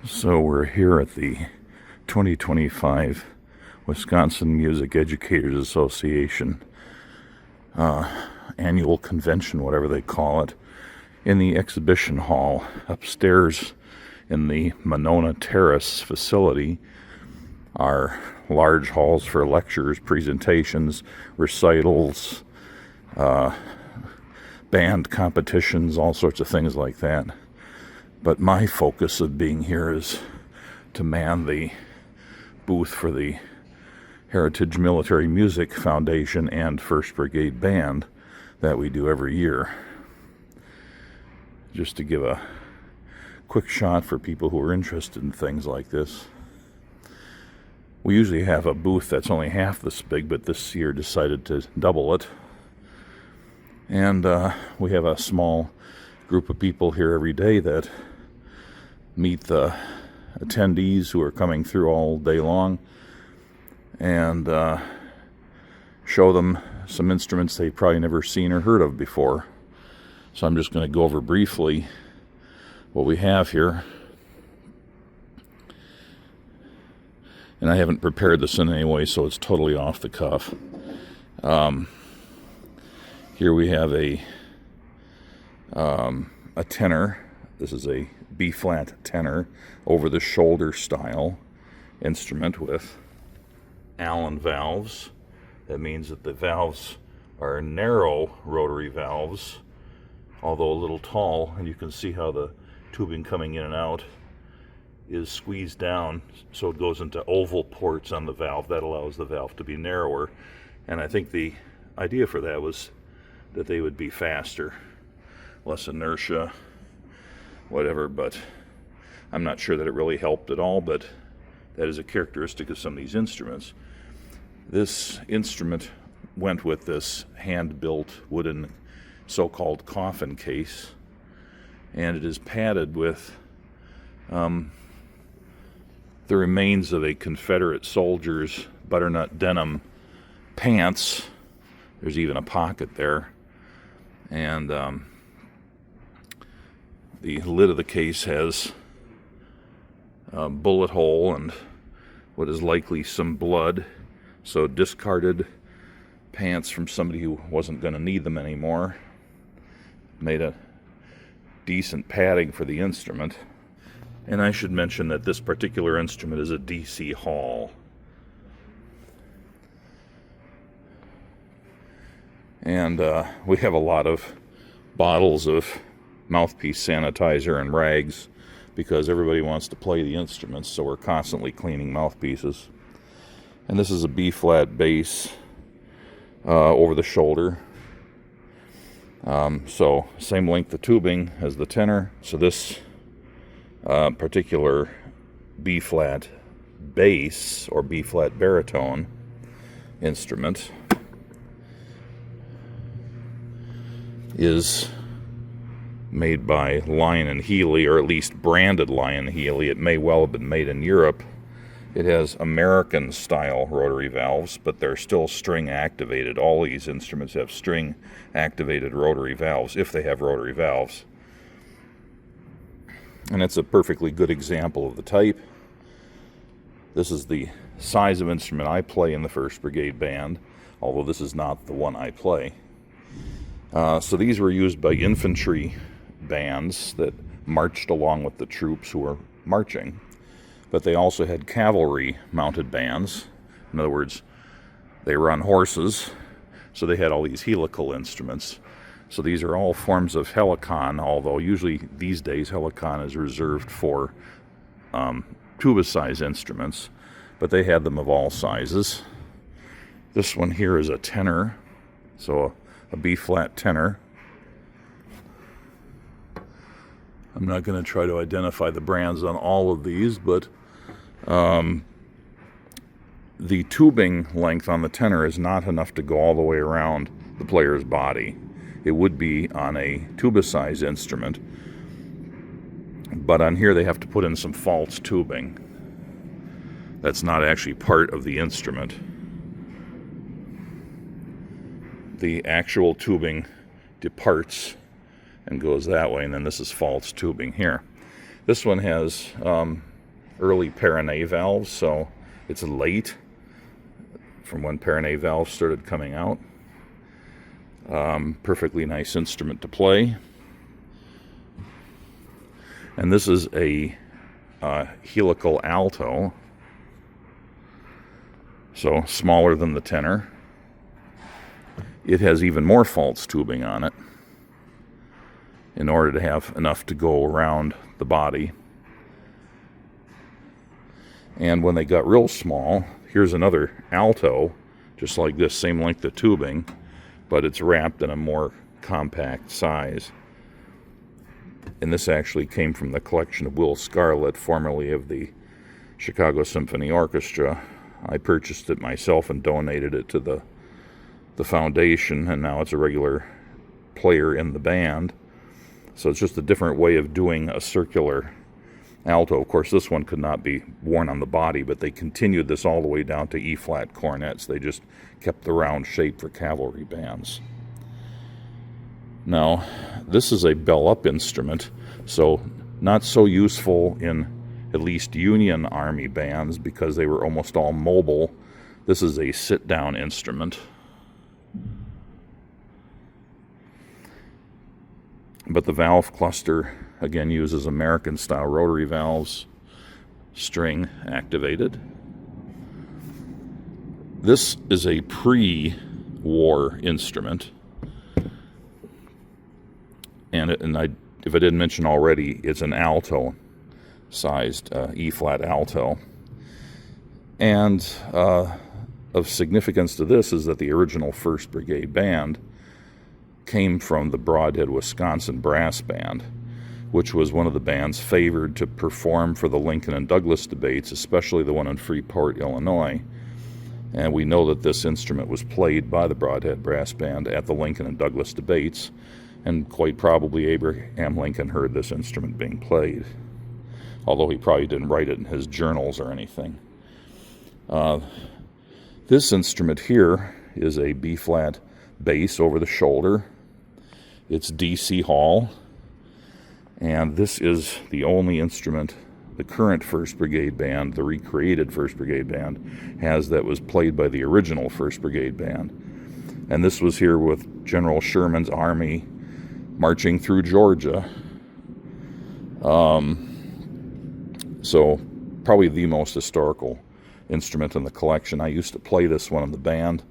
So we're here at the 2025 Wisconsin Music Educators Association annual convention, whatever they call it, in the exhibition hall upstairs in the Monona Terrace facility. Are large halls for lectures, presentations, recitals, band competitions, all sorts of things like that. But my focus of being here is to man the booth for the Heritage Military Music Foundation and 1st Brigade Band that we do every year. Just to give a quick shot for people who are interested in things like this. We usually have a booth that's only half this big, but this year decided to double it. And we have a small group of people here every day that meet the attendees who are coming through all day long and show them some instruments they've probably never seen or heard of before. So I'm just going to go over briefly what we have here. And I haven't prepared this in any way, so it's totally off the cuff. Here we have a tenor. This is a B-flat tenor, over-the-shoulder style instrument with Allen valves. That means that the valves are narrow rotary valves, although a little tall, and you can see how the tubing coming in and out is squeezed down, so it goes into oval ports on the valve. That allows the valve to be narrower, and I think the idea for that was that they would be faster, less inertia, whatever, but I'm not sure that it really helped at all, but that is a characteristic of some of these instruments. This instrument went with this hand-built wooden so-called coffin case, and it is padded with the remains of a Confederate soldier's butternut denim pants. There's even a pocket there. And the lid of the case has a bullet hole and what is likely some blood. So discarded pants from somebody who wasn't going to need them anymore. Made a decent padding for the instrument. And I should mention that this particular instrument is a DC Hall. And we have a lot of bottles of mouthpiece sanitizer and rags because everybody wants to play the instruments, so we're constantly cleaning mouthpieces. And this is a B-flat bass over the shoulder. So same length of tubing as the tenor. So this particular B-flat bass or B-flat baritone instrument is made by Lion & Healy, or at least branded Lion & Healy. It may well have been made in Europe. It has American-style rotary valves, but they're still string-activated. All these instruments have string-activated rotary valves, if they have rotary valves. And it's a perfectly good example of the type. This is the size of instrument I play in the 1st Brigade Band, although this is not the one I play. So these were used by infantry bands that marched along with the troops who were marching. But they also had cavalry-mounted bands. In other words, they were on horses, so they had all these helical instruments. So these are all forms of helicon, although usually these days helicon is reserved for tuba-size instruments, but they had them of all sizes. This one here is a tenor, so a B-flat tenor. I'm not going to try to identify the brands on all of these, but the tubing length on the tenor is not enough to go all the way around the player's body. It would be on a tuba-size instrument, but on here they have to put in some false tubing. That's not actually part of the instrument. The actual tubing departs and goes that way, and then this is false tubing here. This one has early Perronet valves, so it's late from when Perronet valves started coming out. Perfectly nice instrument to play. And this is a helical alto, so smaller than the tenor. It has even more false tubing on it in order to have enough to go around the body. And when they got real small, here's another alto, just like this, same length of tubing, but it's wrapped in a more compact size. And this actually came from the collection of Will Scarlett, formerly of the Chicago Symphony Orchestra. I purchased it myself and donated it to the foundation, and now it's a regular player in the band. So it's just a different way of doing a circular alto. Of course, this one could not be worn on the body, but they continued this all the way down to E-flat cornets. They just kept the round shape for cavalry bands. Now, this is a bell-up instrument, so not so useful in at least Union Army bands because they were almost all mobile. This is a sit-down instrument. But the valve cluster, again, uses American-style rotary valves, string activated. This is a pre-war instrument. And if I didn't mention already, it's an alto-sized E-flat alto. And of significance to this is that the original 1st Brigade Band came from the Brodhead, Wisconsin Brass Band, which was one of the bands favored to perform for the Lincoln and Douglas debates, especially the one in Freeport, Illinois. And we know that this instrument was played by the Brodhead Brass Band at the Lincoln and Douglas debates, and quite probably Abraham Lincoln heard this instrument being played, although he probably didn't write it in his journals or anything. This instrument here is a B-flat bass over the shoulder. It's DC Hall, and this is the only instrument the current 1st Brigade Band, the recreated 1st Brigade Band, has that was played by the original 1st Brigade Band. And this was here with General Sherman's army marching through Georgia. So probably the most historical instrument in the collection. I used to play this one in the band,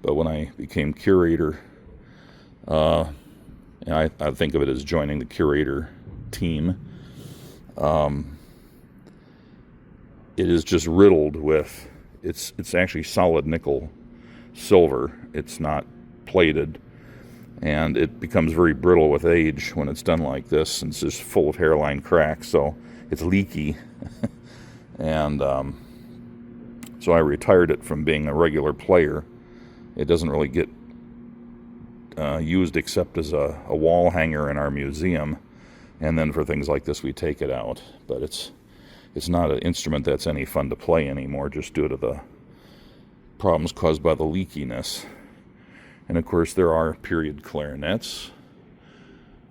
but when I became curator, and I think of it as joining the curator team, it is just riddled with, it's actually solid nickel silver. It's not plated, and it becomes very brittle with age when it's done like this, and it's just full of hairline cracks, so it's leaky. And so I retired it from being a regular player. It doesn't really get used except as a wall hanger in our museum, and then for things like this we take it out. But it's not an instrument that's any fun to play anymore, just due to the problems caused by the leakiness. And of course there are period clarinets,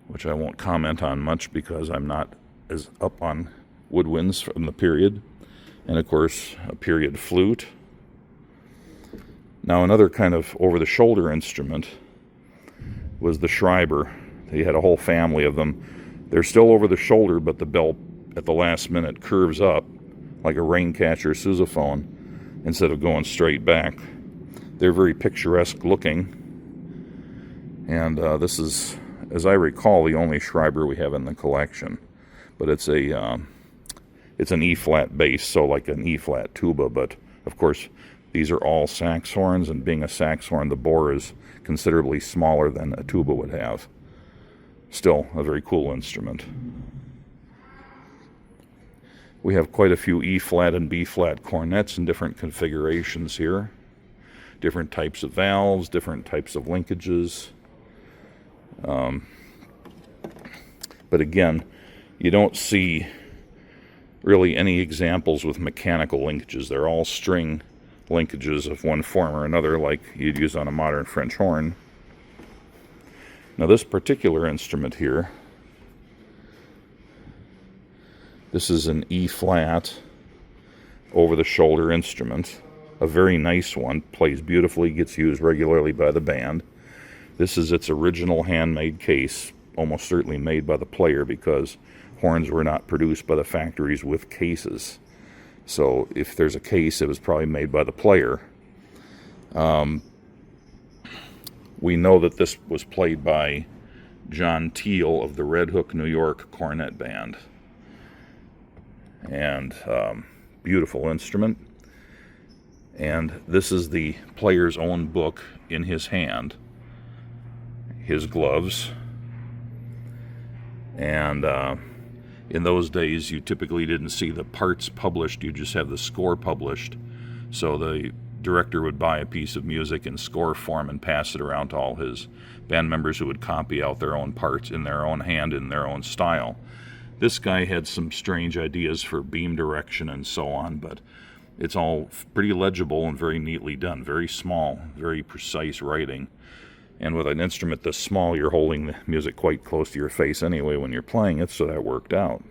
which I won't comment on much because I'm not as up on woodwinds from the period. And of course a period flute. Now another kind of over-the-shoulder instrument was the Schreiber. They had a whole family of them. They're still over the shoulder, but the bell at the last minute curves up like a rain catcher sousaphone instead of going straight back. They're very picturesque looking. And this is, as I recall, the only Schreiber we have in the collection. But it's an E-flat bass, so like an E-flat tuba. But of course, these are all sax horns, and being a sax horn, the bore is considerably smaller than a tuba would have. Still a very cool instrument. We have quite a few E-flat and B-flat cornets in different configurations here. Different types of valves, different types of linkages. But again, you don't see really any examples with mechanical linkages. They're all string linkages of one form or another, like you'd use on a modern French horn. Now this particular instrument here, this is an E-flat over-the-shoulder instrument. A very nice one, plays beautifully, gets used regularly by the band. This is its original handmade case, almost certainly made by the player because horns were not produced by the factories with cases. So if there's a case, it was probably made by the player. We know that this was played by John Teal of the Red Hook, New York Cornet Band. And beautiful instrument. And this is the player's own book in his hand, his gloves. And in those days, you typically didn't see the parts published, you just have the score published. So the director would buy a piece of music in score form and pass it around to all his band members who would copy out their own parts in their own hand, in their own style. This guy had some strange ideas for beam direction and so on, but it's all pretty legible and very neatly done. Very small, very precise writing. And with an instrument this small, you're holding the music quite close to your face anyway when you're playing it, so that worked out.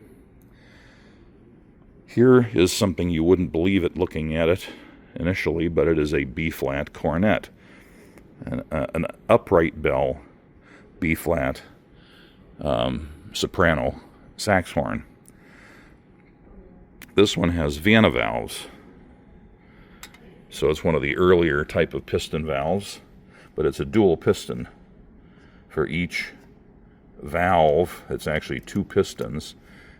Here is something you wouldn't believe it looking at it initially, but it is a B-flat cornet. An upright bell B-flat soprano sax horn. This one has Vienna valves. So it's one of the earlier type of piston valves, but it's a dual piston. For each valve, it's actually 2 pistons,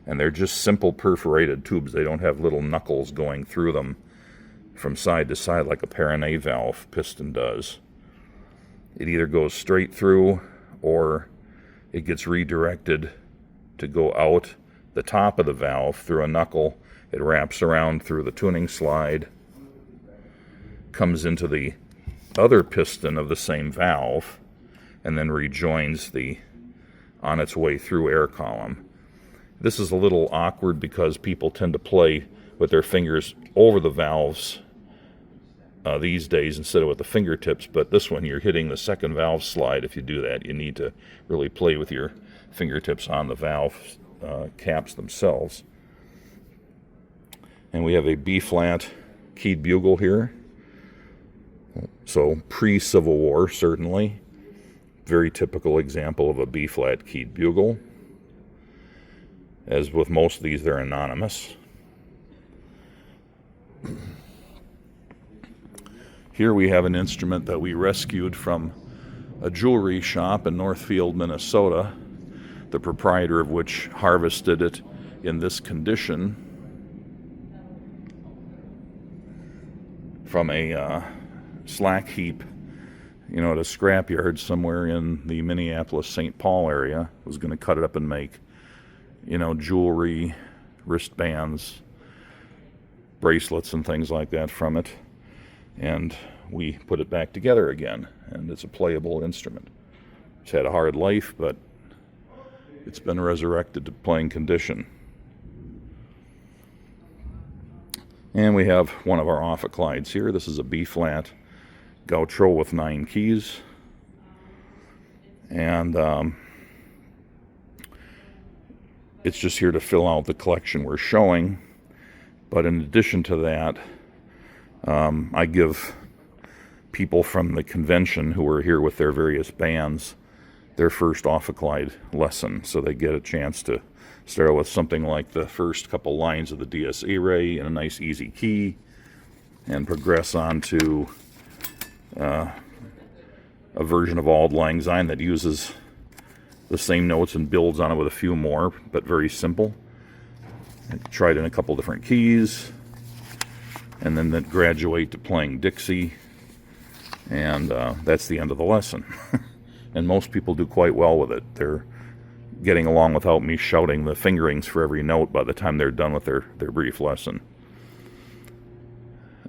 and they're just simple perforated tubes. They don't have little knuckles going through them from side to side like a Perronet valve piston does. It either goes straight through or it gets redirected to go out the top of the valve through a knuckle. It wraps around through the tuning slide, comes into the other piston of the same valve, and then rejoins on its way through air column. This is a little awkward because people tend to play with their fingers over the valves these days instead of with the fingertips, but this one you're hitting the second valve slide. If you do that, you need to really play with your fingertips on the valve caps themselves. And we have a B-flat keyed bugle here. So pre-Civil War, certainly. Very typical example of a B-flat keyed bugle. As with most of these, they're anonymous. Here we have an instrument that we rescued from a jewelry shop in Northfield, Minnesota, the proprietor of which harvested it in this condition from a slack heap, at a scrapyard somewhere in the Minneapolis-St. Paul area. Was going to cut it up and make, jewelry, wristbands, bracelets, and things like that from it. And we put it back together again, and it's a playable instrument. It's had a hard life, but it's been resurrected to playing condition. And we have one of our ophiclides here. This is a B-flat Gaucho with 9 keys. And it's just here to fill out the collection we're showing. But in addition to that, I give people from the convention who are here with their various bands their first ophiclide lesson, so they get a chance to start with something like the first couple lines of the Dies Irae in a nice easy key, and progress on to a version of Auld Lang Syne that uses the same notes and builds on it with a few more, but very simple. I tried in a couple different keys, and then graduate to playing Dixie, and that's the end of the lesson. And most people do quite well with it. They're getting along without me shouting the fingerings for every note by the time they're done with their brief lesson.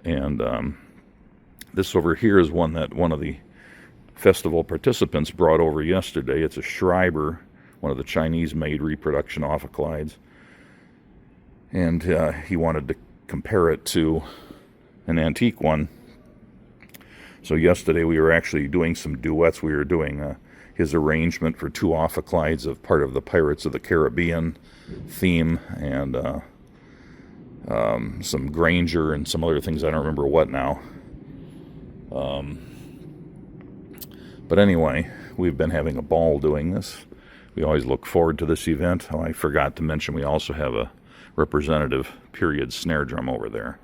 And this over here is one that one of the festival participants brought over yesterday. It's a Schreiber, one of the Chinese-made reproduction ophiclides. And he wanted to compare it to an antique one. So yesterday we were actually doing some duets. We were doing his arrangement for 2 ophiclides of part of the Pirates of the Caribbean theme, and some Granger and some other things. I don't remember what now. But anyway, we've been having a ball doing this. We always look forward to this event. Oh, I forgot to mention we also have a representative period snare drum over there.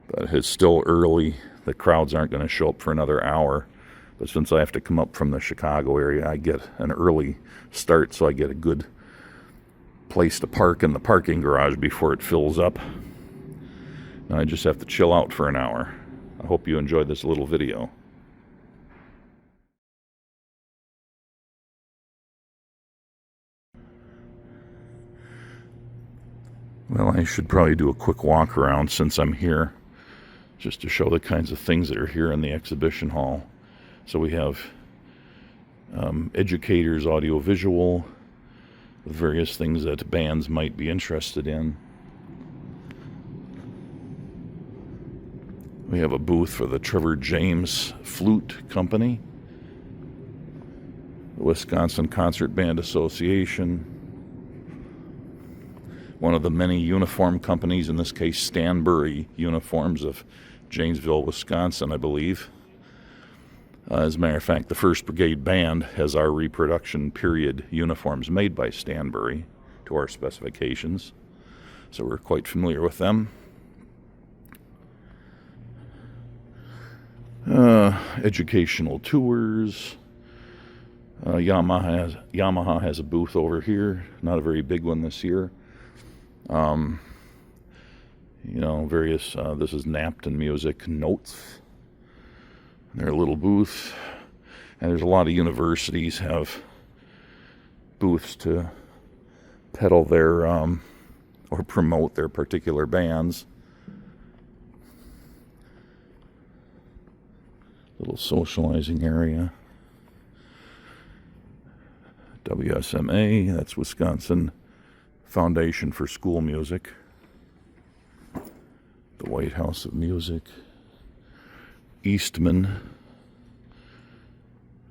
But it's still early. The crowds aren't going to show up for another hour. But since I have to come up from the Chicago area, I get an early start, so I get a good place to park in the parking garage before it fills up. And I just have to chill out for an hour. I hope you enjoyed this little video. Well, I should probably do a quick walk around since I'm here, just to show the kinds of things that are here in the exhibition hall. So we have Educator's audiovisual, with various things that bands might be interested in. We have a booth for the Trevor James Flute Company, the Wisconsin Concert Band Association, one of the many uniform companies, in this case Stanbury Uniforms of Janesville, Wisconsin, I believe. As a matter of fact, the 1st Brigade Band has our reproduction period uniforms made by Stanbury to our specifications, so we're quite familiar with them. Educational tours. Yamaha has a booth over here, not a very big one this year. Various, this is Napton Music Notes, their little booth. And there's a lot of universities have booths to peddle their, or promote their particular bands. Little socializing area. WSMA, that's Wisconsin Foundation for School Music. The White House of Music. Eastman.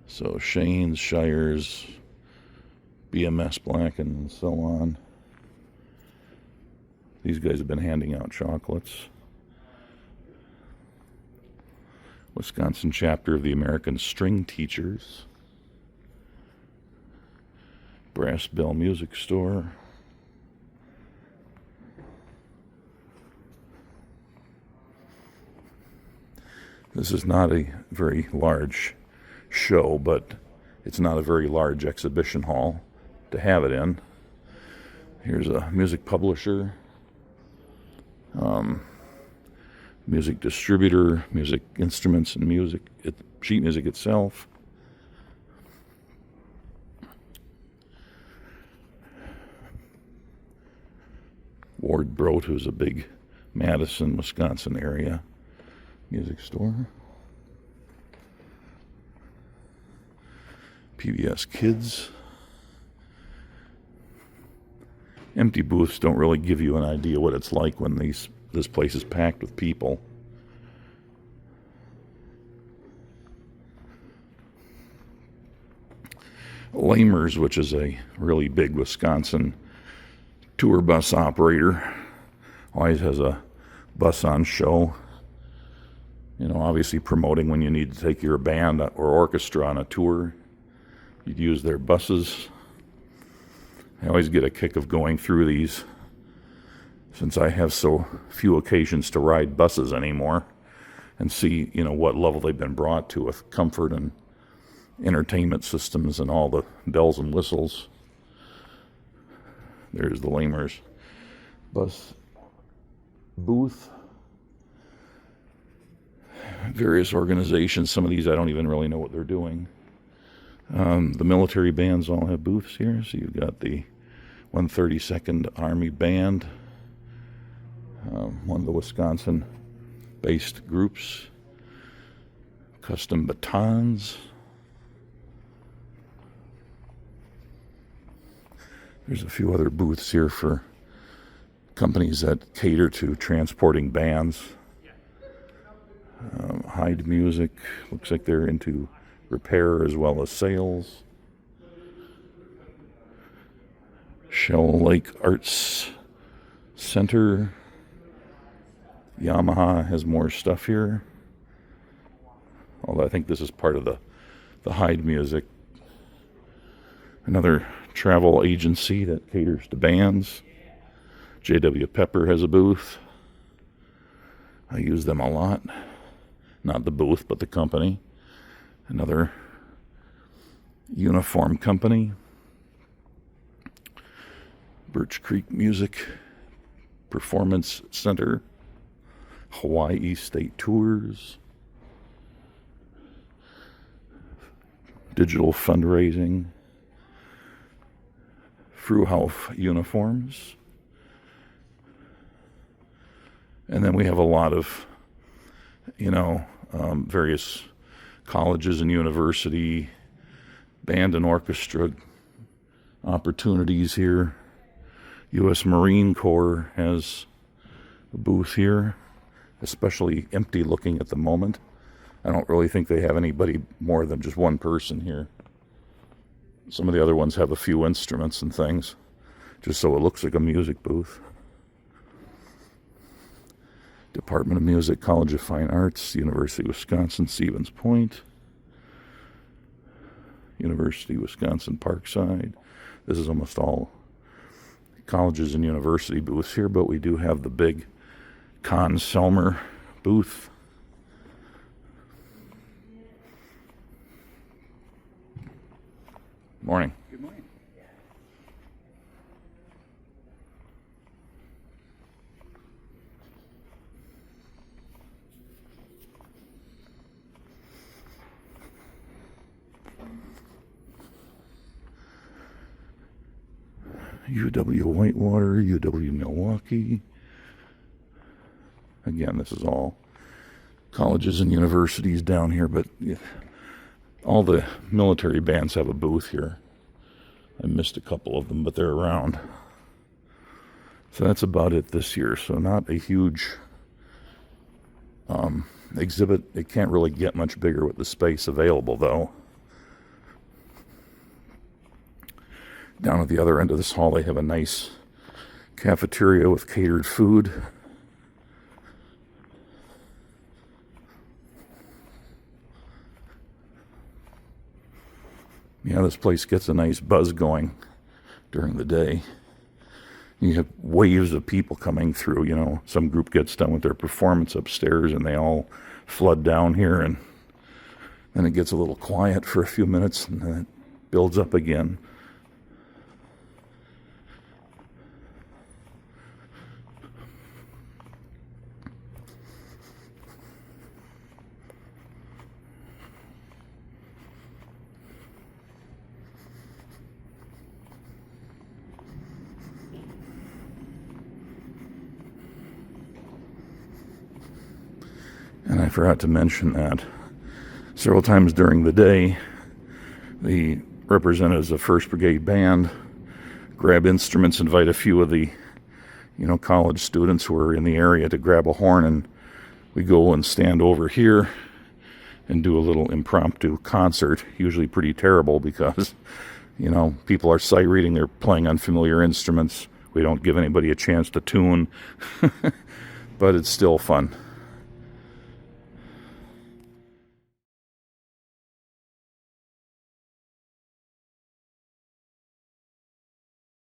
So Shane's, Shires, BMS Black, and so on. These guys have been handing out chocolates. Wisconsin chapter of the American String Teachers. Brass Bell Music Store. This is not a very large show, but it's not a very large exhibition hall to have it in. Here's a music publisher, music distributor, music instruments and music, sheet music itself. Ward Brote, who's a big Madison, Wisconsin area music store. PBS Kids. Empty booths don't really give you an idea what it's like when this place is packed with people. Lamers, which is a really big Wisconsin tour bus operator, always has a bus on show. Obviously promoting when you need to take your band or orchestra on a tour. You'd use their buses. I always get a kick of going through these, since I have so few occasions to ride buses anymore, and see, what level they've been brought to with comfort and entertainment systems and all the bells and whistles. There's the Lamers bus booth. Various organizations, some of these I don't even really know what they're doing. The military bands all have booths here. So you've got the 132nd Army Band, one of the Wisconsin-based groups. Custom batons. There's a few other booths here for companies that cater to transporting bands. Hyde Music, looks like they're into repair as well as sales. Shell Lake Arts Center. Yamaha has more stuff here. Although I think this is part of the Hyde music. Another travel agency that caters to bands. J.W. Pepper has a booth. I use them a lot. Not the booth, but the company. Another uniform company. Birch Creek Music Performance Center. Hawaii State Tours. Digital fundraising. Fruhauf Uniforms. And then we have a lot of, various colleges and university band and orchestra opportunities here. U.S. Marine Corps has a booth here, especially empty looking at the moment. I don't really think they have anybody more than just one person here. Some of the other ones have a few instruments and things, just so it looks like a music booth. Department of Music, College of Fine Arts, University of Wisconsin, Stevens Point, University of Wisconsin, Parkside. This is almost all colleges and university booths here, but we do have the big Con Selmer booth. Morning. Good morning. UW Whitewater, UW Milwaukee. Again, this is all colleges and universities down here, but all the military bands have a booth here. I missed a couple of them, but they're around. So that's about it this year. So not a huge exhibit. It can't really get much bigger with the space available, though. Down at the other end of this hall, they have a nice cafeteria with catered food. Yeah, this place gets a nice buzz going during the day. You have waves of people coming through, some group gets done with their performance upstairs and they all flood down here, and then it gets a little quiet for a few minutes and then it builds up again. And I forgot to mention that several times during the day, the representatives of 1st Brigade Band grab instruments, invite a few of the, college students who are in the area to grab a horn, and we go and stand over here and do a little impromptu concert, usually pretty terrible because, people are sight reading, they're playing unfamiliar instruments. We don't give anybody a chance to tune, but it's still fun.